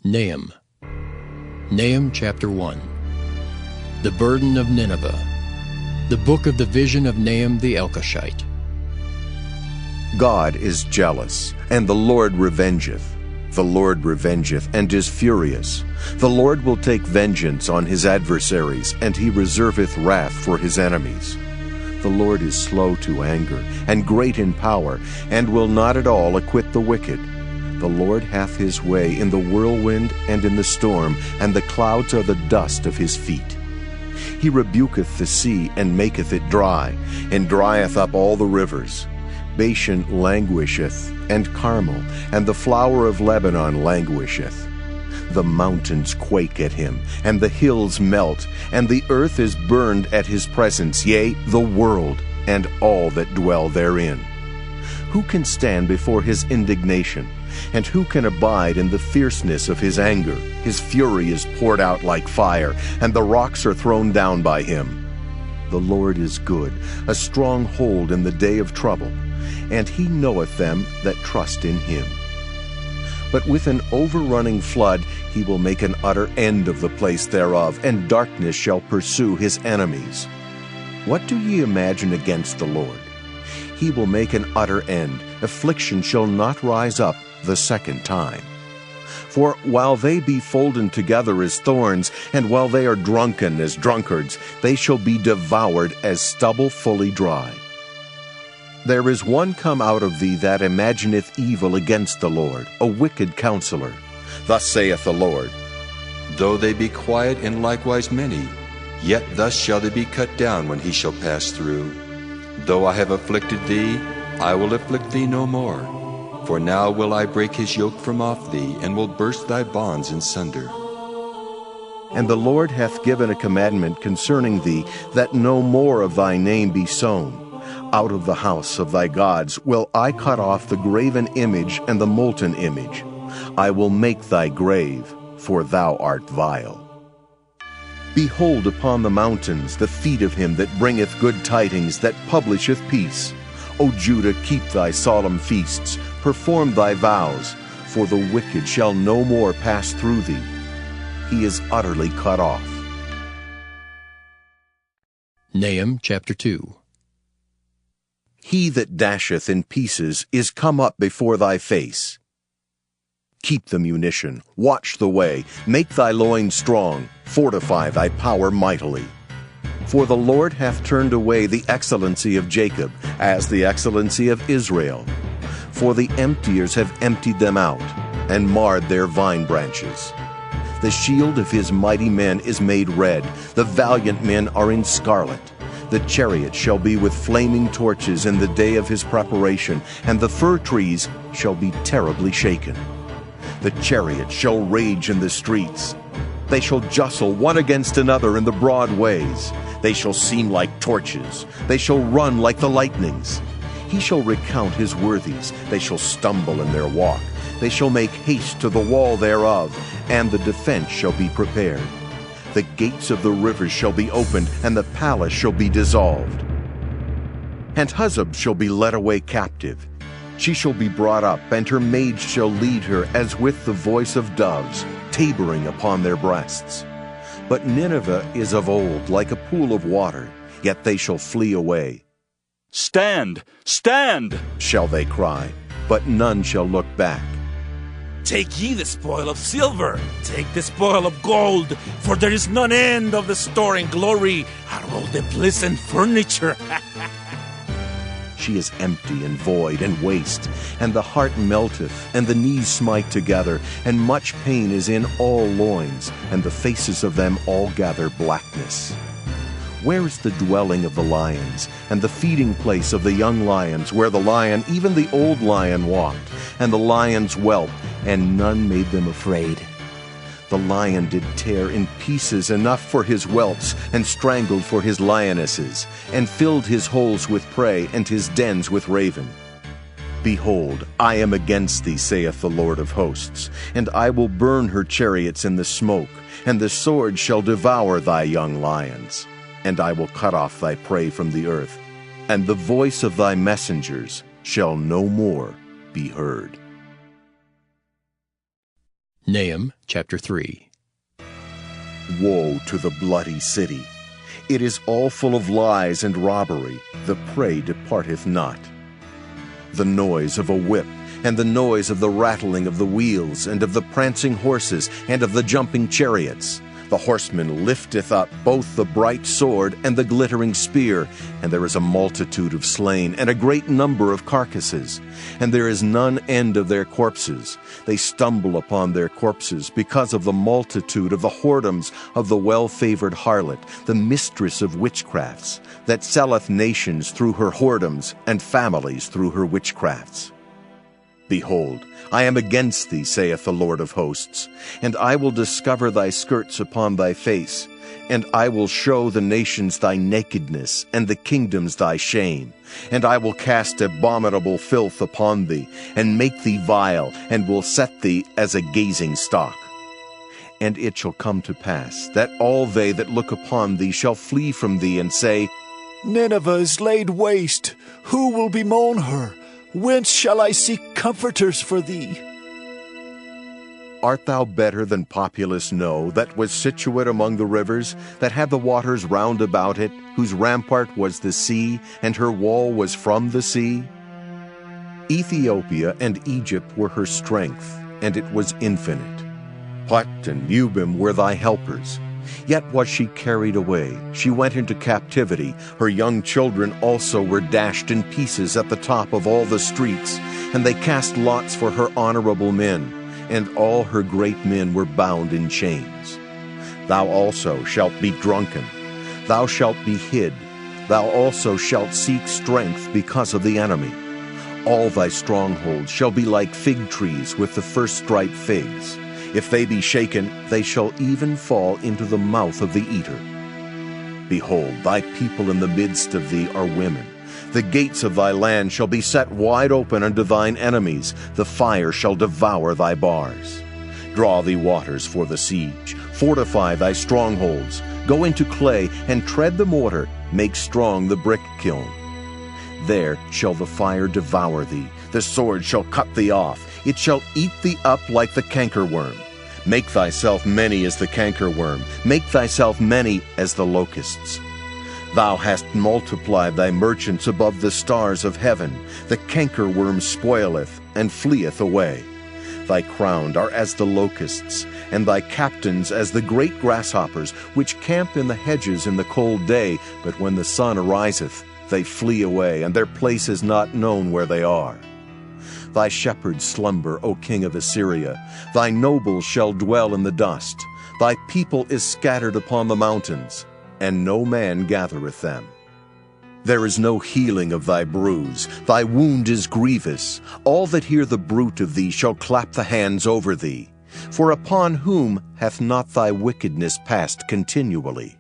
Nahum. Nahum chapter 1. The burden of Nineveh. The book of the vision of Nahum the Elkoshite. God is jealous, and the Lord revengeth. The Lord revengeth, and is furious. The Lord will take vengeance on his adversaries, and he reserveth wrath for his enemies. The Lord is slow to anger, and great in power, and will not at all acquit the wicked. The Lord hath his way in the whirlwind and in the storm, and the clouds are the dust of his feet. He rebuketh the sea, and maketh it dry, and drieth up all the rivers. Bashan languisheth, and Carmel, and the flower of Lebanon languisheth. The mountains quake at him, and the hills melt, and the earth is burned at his presence, yea, the world, and all that dwell therein. Who can stand before his indignation? And who can abide in the fierceness of his anger? His fury is poured out like fire, and the rocks are thrown down by him. The Lord is good, a strong hold in the day of trouble, and he knoweth them that trust in him. But with an overrunning flood he will make an utter end of the place thereof, and darkness shall pursue his enemies. What do ye imagine against the Lord? He will make an utter end. Affliction shall not rise up the second time. For while they be folden together as thorns, and while they are drunken as drunkards, they shall be devoured as stubble fully dry. There is one come out of thee that imagineth evil against the Lord, a wicked counselor. Thus saith the Lord, Though they be quiet and likewise many, yet thus shall they be cut down when he shall pass through. Though I have afflicted thee, I will afflict thee no more. For now will I break his yoke from off thee, and will burst thy bonds in sunder. And the Lord hath given a commandment concerning thee, that no more of thy name be sown. Out of the house of thy gods will I cut off the graven image and the molten image. I will make thy grave, for thou art vile. Behold upon the mountains the feet of him that bringeth good tidings, that publisheth peace. O Judah, keep thy solemn feasts, perform thy vows, for the wicked shall no more pass through thee. He is utterly cut off. Nahum chapter 2. He that dasheth in pieces is come up before thy face. Keep the munition, watch the way, make thy loins strong, fortify thy power mightily. For the Lord hath turned away the excellency of Jacob, as the excellency of Israel. For the emptiers have emptied them out, and marred their vine branches. The shield of his mighty men is made red, the valiant men are in scarlet. The chariot shall be with flaming torches in the day of his preparation, and the fir trees shall be terribly shaken. The chariot shall rage in the streets. They shall jostle one against another in the broad ways. They shall seem like torches. They shall run like the lightnings. He shall recount his worthies. They shall stumble in their walk. They shall make haste to the wall thereof, and the defense shall be prepared. The gates of the rivers shall be opened, and the palace shall be dissolved. And Huzzab shall be led away captive. She shall be brought up, and her maids shall lead her as with the voice of doves, tabering upon their breasts. But Nineveh is of old, like a pool of water, yet they shall flee away. Stand! Stand! Shall they cry, but none shall look back. Take ye the spoil of silver, take the spoil of gold, for there is none end of the store in glory, and all the pleasant furniture. She is empty and void and waste, and the heart melteth, and the knees smite together, and much pain is in all loins, and the faces of them all gather blackness. Where is the dwelling of the lions, and the feeding place of the young lions, where the lion, even the old lion, walked, and the lions whelped, and none made them afraid? The lion did tear in pieces enough for his whelps, and strangled for his lionesses, and filled his holes with prey, and his dens with raven. Behold, I am against thee, saith the Lord of hosts, and I will burn her chariots in the smoke, and the sword shall devour thy young lions. And I will cut off thy prey from the earth, and the voice of thy messengers shall no more be heard. Nahum chapter 3. Woe to the bloody city! It is all full of lies and robbery, the prey departeth not. The noise of a whip, and the noise of the rattling of the wheels, and of the prancing horses, and of the jumping chariots. The horseman lifteth up both the bright sword and the glittering spear, and there is a multitude of slain, and a great number of carcasses. And there is none end of their corpses. They stumble upon their corpses, because of the multitude of the whoredoms of the well-favored harlot, the mistress of witchcrafts, that selleth nations through her whoredoms, and families through her witchcrafts. Behold, I am against thee, saith the Lord of hosts, and I will discover thy skirts upon thy face, and I will show the nations thy nakedness, and the kingdoms thy shame, and I will cast abominable filth upon thee, and make thee vile, and will set thee as a gazing stock. And it shall come to pass, that all they that look upon thee shall flee from thee, and say, Nineveh is laid waste. Who will bemoan her? Whence shall I seek comforters for thee? Art thou better than Populus No, that was situate among the rivers, that had the waters round about it, whose rampart was the sea, and her wall was from the sea? Ethiopia and Egypt were her strength, and it was infinite. Put and Lubim were thy helpers. Yet was she carried away. She went into captivity. Her young children also were dashed in pieces at the top of all the streets, and they cast lots for her honorable men, and all her great men were bound in chains. Thou also shalt be drunken. Thou shalt be hid. Thou also shalt seek strength because of the enemy. All thy strongholds shall be like fig trees with the first ripe figs. If they be shaken, they shall even fall into the mouth of the eater. Behold, thy people in the midst of thee are women. The gates of thy land shall be set wide open unto thine enemies. The fire shall devour thy bars. Draw thee waters for the siege. Fortify thy strongholds. Go into clay, and tread the mortar. Make strong the brick kiln. There shall the fire devour thee. The sword shall cut thee off. It shall eat thee up like the cankerworm. Make thyself many as the cankerworm. Make thyself many as the locusts. Thou hast multiplied thy merchants above the stars of heaven. The cankerworm spoileth, and fleeth away. Thy crowned are as the locusts, and thy captains as the great grasshoppers, which camp in the hedges in the cold day, but when the sun ariseth, they flee away, and their place is not known where they are. Thy shepherds slumber, O king of Assyria. Thy nobles shall dwell in the dust. Thy people is scattered upon the mountains, and no man gathereth them. There is no healing of thy bruise. Thy wound is grievous. All that hear the bruit of thee shall clap the hands over thee. For upon whom hath not thy wickedness passed continually?